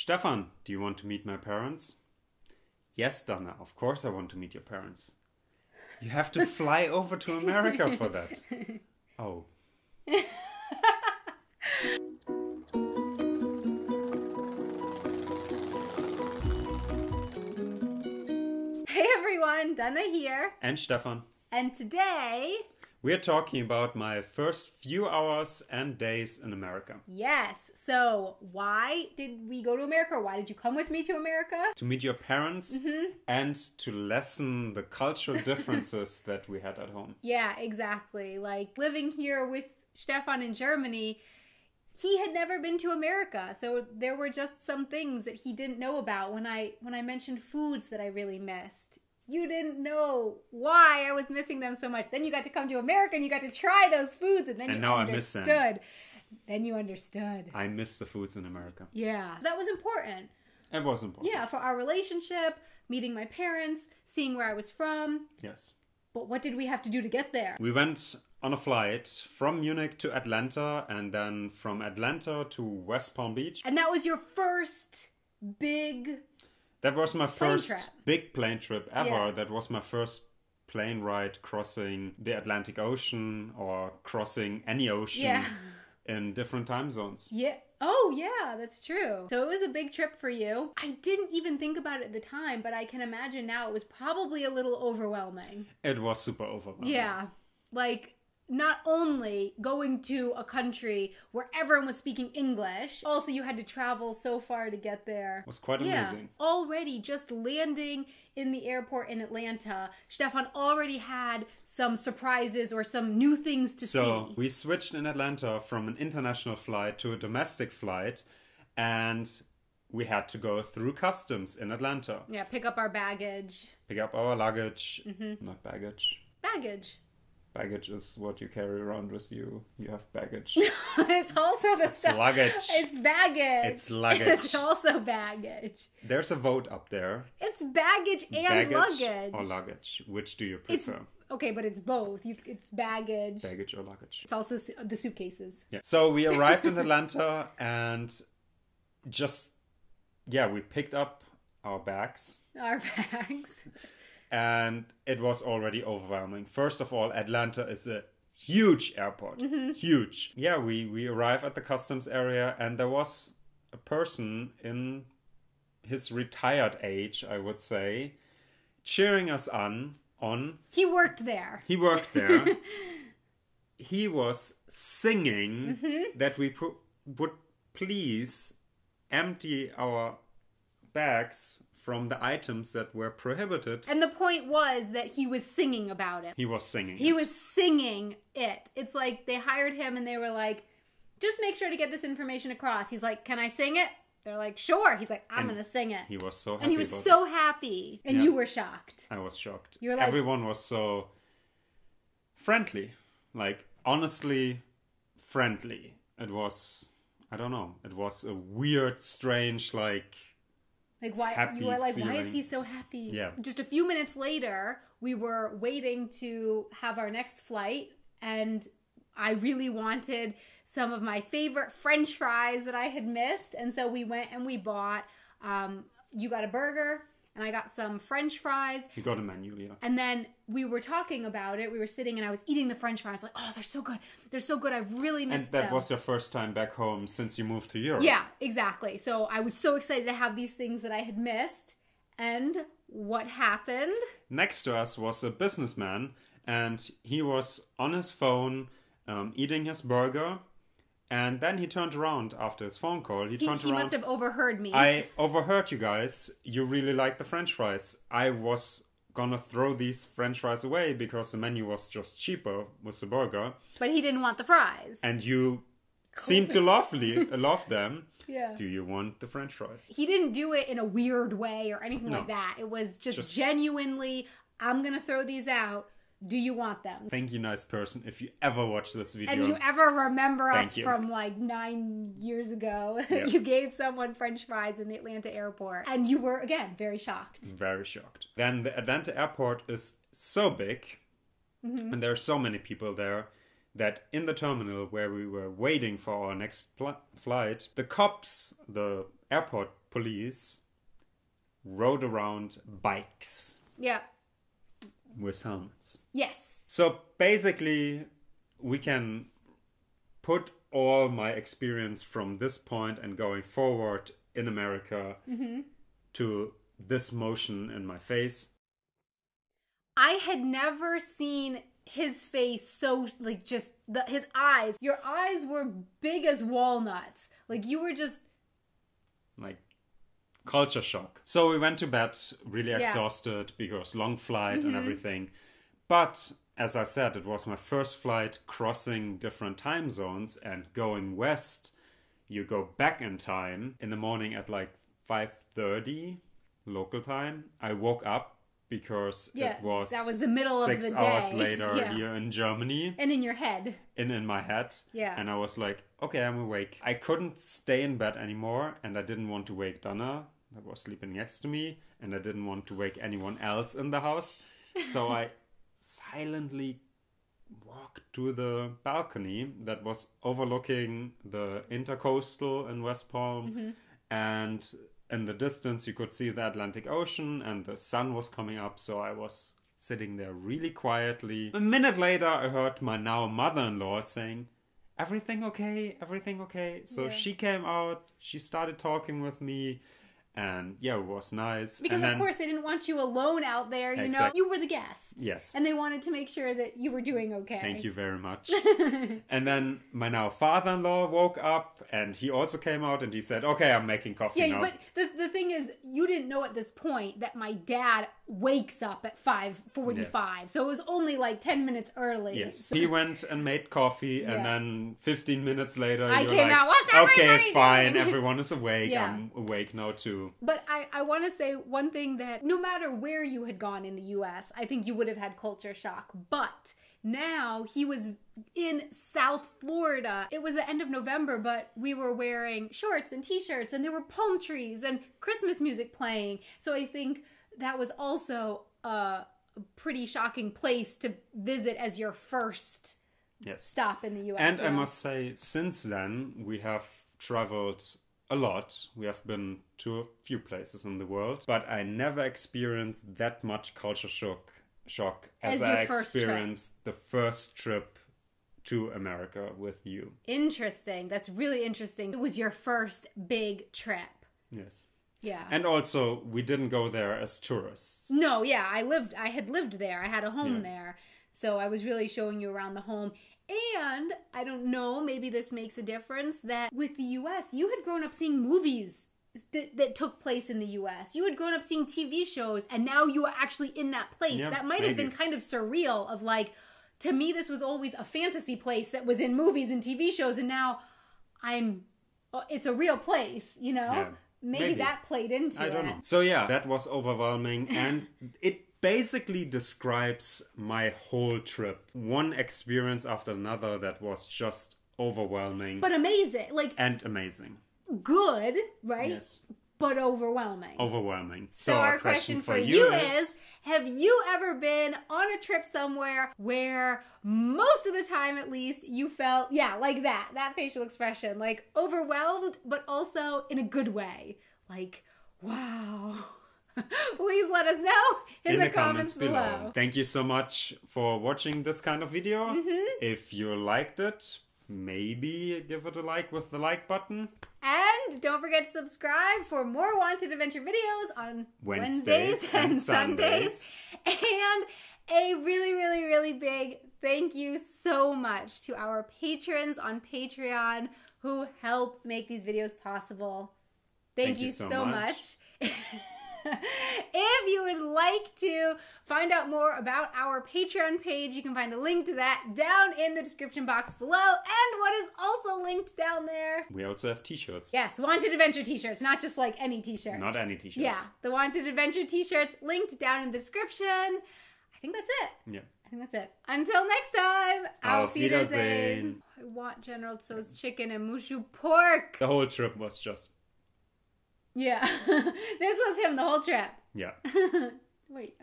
Stefan, do you want to meet my parents? Yes, Dana, of course I want to meet your parents. You have to fly over to America for that. Oh. Hey everyone, Dana here. And Stefan. And today... we're talking about my first few hours and days in America. Yes, so why did we go to America? Why did you come with me to America? To meet your parents and to lessen the cultural differences that we had at home. Yeah, exactly. Like living here with Stefan in Germany, he had never been to America. So there were just some things that he didn't know about when I mentioned foods that I really missed. You didn't know why I was missing them so much. Then you got to come to America and you got to try those foods, and then you understood. I miss them. Then you understood. I miss the foods in America. Yeah. That was important. It was important. Yeah, for our relationship, meeting my parents, seeing where I was from. Yes. But what did we have to do to get there? We went on a flight from Munich to Atlanta and then from Atlanta to West Palm Beach. And that was your first big... That was my first trip. big plane trip ever. Yeah. That was my first plane ride crossing the Atlantic Ocean or crossing any ocean in different time zones. Yeah. Oh, yeah, that's true. So it was a big trip for you. I didn't even think about it at the time, but I can imagine now it was probably a little overwhelming. It was super overwhelming. Yeah. Like... not only going to a country where everyone was speaking English, also you had to travel so far to get there. It was quite amazing. Already just landing in the airport in Atlanta, Stefan already had some surprises or some new things to see. So we switched in Atlanta from an international flight to a domestic flight, and we had to go through customs in Atlanta. Yeah, pick up our baggage. Pick up our luggage. Not baggage. Baggage. Baggage is what you carry around with you. You have baggage. It's also the stuff. It's luggage. It's baggage. It's luggage. It's also baggage. There's a vote up there. It's baggage and luggage. Or luggage. Which do you prefer? Okay, but it's both. It's baggage. Baggage or luggage. It's also the suitcases. Yeah. So we arrived in Atlanta and we picked up our bags. Our bags. And it was already overwhelming. First of all, Atlanta is a huge airport. Huge. Yeah, we arrive at the customs area and there was a person in his retired age, I would say, cheering us on. He worked there. He worked there. He was singing that we would please empty our bags from the items that were prohibited. And the point was that he was singing about it. He was singing. He was singing it. It's like they hired him and they were like, just make sure to get this information across. He's like, can I sing it? They're like, sure. He's like, I'm going to sing it. He was so happy. And he was so happy. And you were shocked. I was shocked. You were like, everyone was so friendly. Like, honestly friendly. It was, I don't know. It was a weird, strange, like why happy you were like, feeling. why is he so happy? Yeah. Just a few minutes later, we were waiting to have our next flight, and I really wanted some of my favorite French fries that I had missed, and so we went and we bought. You got a burger, and I got some French fries. You got a menu, yeah. And then we were talking about it. We were sitting, and I was eating the French fries. Like, oh, they're so good. They're so good. I've really missed them. And that was your first time back home since you moved to Europe. Yeah, exactly. So I was so excited to have these things that I had missed. And what happened? Next to us was a businessman, and he was on his phone eating his burger. And then he turned around after his phone call. He must have overheard me. I overheard you guys. You really like the French fries. I was gonna throw these French fries away because the menu was just cheaper with the burger. But he didn't want the fries. And you seemed to love them. Yeah. Do you want the French fries? He didn't do it in a weird way or anything like that. It was just genuinely, I'm gonna throw these out. Do you want them? Thank you, nice person, if you ever watch this video. And you ever remember us from like 9 years ago. Yep. You gave someone French fries in the Atlanta airport. And you were, again, very shocked. Very shocked. Then the Atlanta airport is so big, and there are so many people there, that in the terminal where we were waiting for our next flight, the cops, the airport police rode around bikes Yeah. with helmets. Yes. So basically, we can put all my experience from this point and going forward in America to this motion in my face. I had never seen his face so, like, just his eyes. Your eyes were big as walnuts. Like, you were just... Like, culture shock. So we went to bed really exhausted because long flight and everything. But, as I said, it was my first flight crossing different time zones, and going west, you go back in time in the morning at like 5:30 local time. I woke up because it was that was the middle of the day. 6 hours later here in Germany. And in your head. In my head. Yeah. And I was like, okay, I'm awake. I couldn't stay in bed anymore, and I didn't want to wake Donna, that was sleeping next to me, and I didn't want to wake anyone else in the house. So I silently walked to the balcony that was overlooking the Intercoastal in West Palm, and in the distance you could see the Atlantic Ocean, and the sun was coming up, so I was sitting there really quietly. A minute later I heard my now mother-in-law saying, everything okay? Everything okay? So she came out, she started talking with me, and it was nice. Because of course they didn't want you alone out there, you know. You were the guest. Yes. And they wanted to make sure that you were doing okay. Thank you very much. And then my now father-in-law woke up, and he also came out, and he said, okay, I'm making coffee now. But the thing is, you didn't know at this point that my dad wakes up at 5:45. Yeah. So it was only like 10 minutes early. Yes. So... He went and made coffee, and then 15 minutes later, I came out, what's everybody okay, fine, doing? everyone is awake. I'm awake now too. But I want to say one thing, that no matter where you had gone in the U.S., I think you would have had culture shock. But now he was in South Florida. It was the end of November, but we were wearing shorts and t-shirts, and there were palm trees and Christmas music playing. So I think that was also a pretty shocking place to visit as your first stop in the U.S. And I must say, since then, we have traveled a lot. We have been to a few places in the world, but I never experienced that much culture shock as I experienced the first trip to America with you. Interesting. That's really interesting. It was your first big trip. Yes. Yeah. And also, we didn't go there as tourists. No, I had lived there. I had a home there. So I was really showing you around the home. And I don't know, maybe this makes a difference, that with the U.S., you had grown up seeing movies that took place in the U.S. You had grown up seeing TV shows, and now you are actually in that place. Yeah, that might have been kind of surreal, of like, to me, this was always a fantasy place that was in movies and TV shows, and now it's a real place, you know? Yeah, maybe that played into it. I don't know. So yeah, that was overwhelming, and it basically describes my whole trip. One experience after another that was just overwhelming. But amazing. And amazing. Good, right? Yes. But overwhelming. Overwhelming. So our question for you is, have you ever been on a trip somewhere where most of the time, at least, you felt, like that facial expression, like overwhelmed, but also in a good way. Like, wow. Please let us know in the comments below. Thank you so much for watching this kind of video. If you liked it, maybe give it a like with the like button. And don't forget to subscribe for more Wanted Adventure videos on Wednesdays and Sundays. And a really, really, really big thank you so much to our patrons on Patreon who help make these videos possible. Thank you so much. If you would like to find out more about our Patreon page, you can find a link to that down in the description box below. And what is also linked down there, we also have t-shirts. Yes, Wanted Adventure t-shirts, not just like any t-shirts. Not any t-shirts. Yeah, the Wanted Adventure t-shirts linked down in the description. I think that's it. Yeah. I think that's it. Until next time, Auf Wiedersehen. I want General Tso's chicken and Mushu pork. The whole trip was just... Yeah. This was him the whole trip. Yeah. Wait.